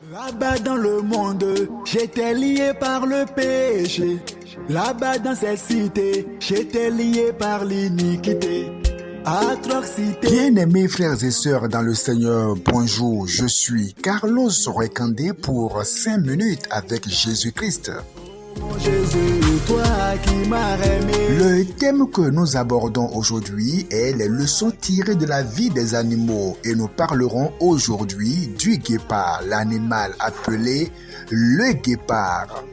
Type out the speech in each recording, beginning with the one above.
Là-bas dans le monde, j'étais lié par le péché. Là-bas dans cette cité, j'étais lié par l'iniquité. Atrocité. Bien-aimés frères et sœurs dans le Seigneur, bonjour, je suis Carlos Recandé pour 5 minutes avec Jésus-Christ. Jésus, toi qui m'as aimé. Le thème que nous abordons aujourd'hui est les leçons tirées de la vie des animaux et nous parlerons aujourd'hui du guépard, l'animal appelé le guépard.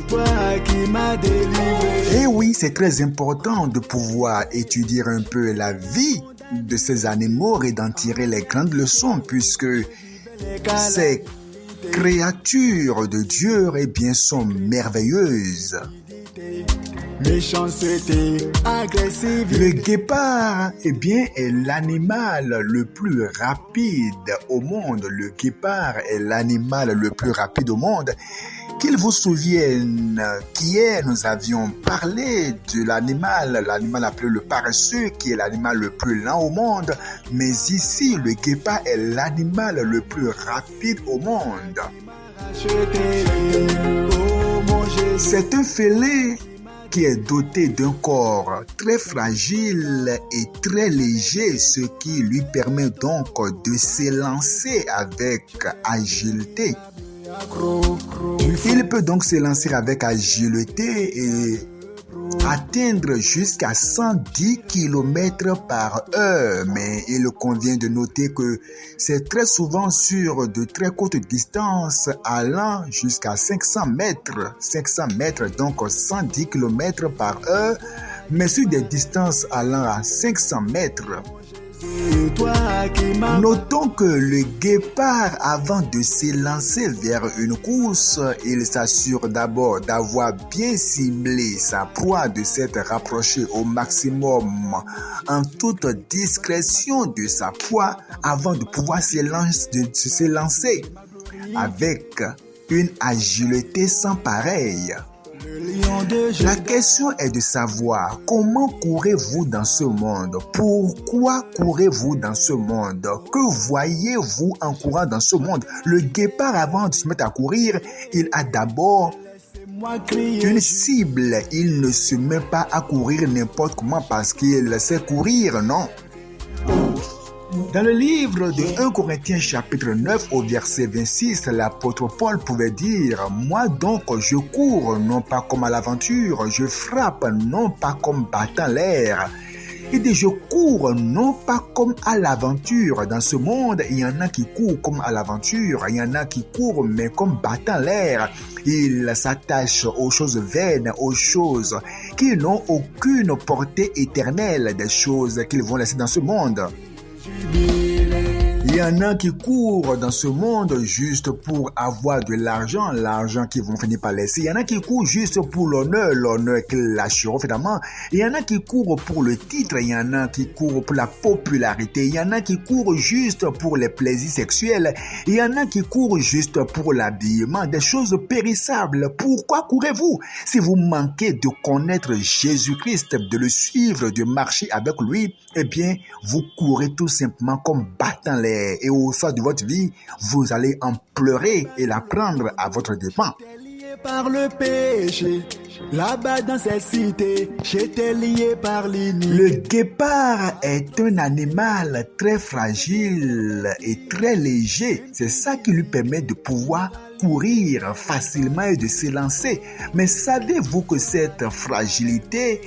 Toi qui m'as délivré. Et oui, c'est très important de pouvoir étudier un peu la vie de ces animaux et d'en tirer les grandes leçons puisque ces créatures de Dieu sont merveilleuses. Méchanceté, agressivité. Le guépard est l'animal le plus rapide au monde. Le guépard est l'animal le plus rapide au monde. Qu'il vous souvienne qu'hier nous avions parlé de l'animal appelé le paresseux, qui est l'animal le plus lent au monde. Mais ici, le guépard est l'animal le plus rapide au monde. C'est un félin qui est doté d'un corps très fragile et très léger, ce qui lui permet donc de s'élancer avec agilité. Il peut donc s'élancer avec agilité et atteindre jusqu'à 110 km par heure. Mais il convient de noter que c'est très souvent sur de très courtes distances allant jusqu'à 500 mètres. 500 mètres, donc 110 km par heure, mais sur des distances allant à 500 mètres. Notons que le guépard, avant de s'élancer vers une course, il s'assure d'abord d'avoir bien ciblé sa proie, de s'être rapproché au maximum en toute discrétion de sa proie avant de pouvoir s'élancer avec une agilité sans pareille. La question est de savoir comment courez-vous dans ce monde? Pourquoi courez-vous dans ce monde? Que voyez-vous en courant dans ce monde? Le guépard, avant de se mettre à courir, il a d'abord une cible. Il ne se met pas à courir n'importe comment parce qu'il sait courir, non? Dans le livre de 1 Corinthiens chapitre 9 au verset 26, l'apôtre Paul pouvait dire « Moi donc je cours non pas comme à l'aventure, je frappe non pas comme battant l'air. » Il dit « Je cours non pas comme à l'aventure. » Dans ce monde, il y en a qui courent comme à l'aventure, il y en a qui courent mais comme battant l'air. Ils s'attachent aux choses vaines, aux choses qui n'ont aucune portée éternelle, des choses qu'ils vont laisser dans ce monde. Il y en a qui courent dans ce monde juste pour avoir de l'argent, l'argent qu'ils vont finir par laisser. Il y en a qui courent juste pour l'honneur, l'honneur qu'ils lâcheront finalement. Il y en a qui courent pour le titre, il y en a qui courent pour la popularité, il y en a qui courent juste pour les plaisirs sexuels, il y en a qui courent juste pour l'habillement, des choses périssables. Pourquoi courez-vous? Si vous manquez de connaître Jésus-Christ, de le suivre, de marcher avec lui, eh bien, vous courez tout simplement comme battant l'air. Et au soir de votre vie, vous allez en pleurer et la prendre à votre dépens. Lié par le péché, là-bas dans cette cité, j'étais lié par l'iniquité. Le guépard est un animal très fragile et très léger. C'est ça qui lui permet de pouvoir courir facilement et de s'élancer. Mais savez-vous que cette fragilité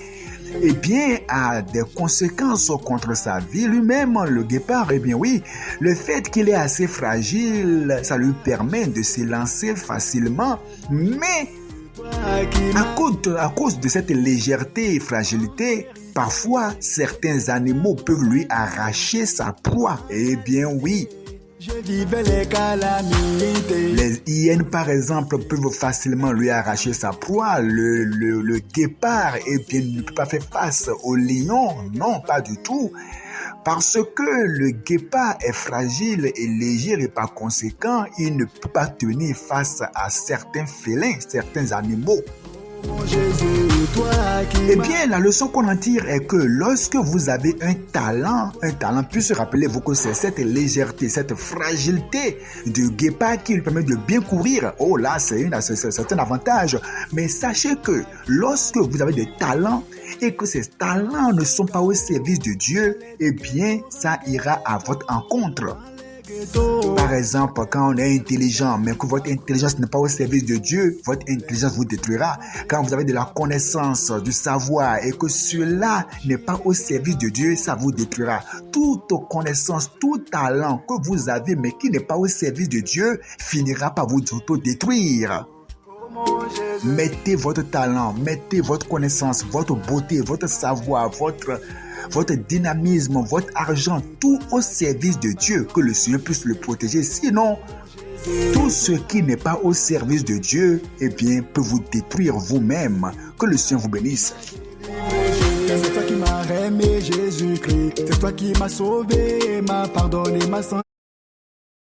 a des conséquences contre sa vie lui-même, le guépard? Eh bien oui, le fait qu'il est assez fragile, ça lui permet de s'élancer facilement, mais à cause de cette légèreté et fragilité, parfois certains animaux peuvent lui arracher sa proie. Eh bien oui. Je vivais les calamités. Les hyènes, par exemple, peuvent facilement lui arracher sa proie. Le guépard, ne peut pas faire face au lion. Non, pas du tout. Parce que le guépard est fragile et léger et par conséquent, il ne peut pas tenir face à certains félins, certains animaux. Mon Jésus, toi qui Eh bien, la leçon qu'on en tire est que lorsque vous avez un talent, puisse rappelez-vous que c'est cette légèreté, cette fragilité du guépard qui lui permet de bien courir. Oh là, c'est un avantage. Mais sachez que lorsque vous avez des talents et que ces talents ne sont pas au service de Dieu, eh bien, ça ira à votre encontre. Par exemple, quand on est intelligent, mais que votre intelligence n'est pas au service de Dieu, votre intelligence vous détruira. Quand vous avez de la connaissance, du savoir, et que cela n'est pas au service de Dieu, ça vous détruira. Toute connaissance, tout talent que vous avez, mais qui n'est pas au service de Dieu, finira par vous auto-détruire. Mettez votre talent, mettez votre connaissance, votre beauté, votre savoir, votre dynamisme, votre argent, tout au service de Dieu, que le Seigneur puisse le protéger. Sinon, tout ce qui n'est pas au service de Dieu, eh bien, peut vous détruire vous-même. Que le Seigneur vous bénisse. C'est toi qui m'as aimé, Jésus-Christ. C'est toi qui m'as sauvé, m'a pardonné, m'a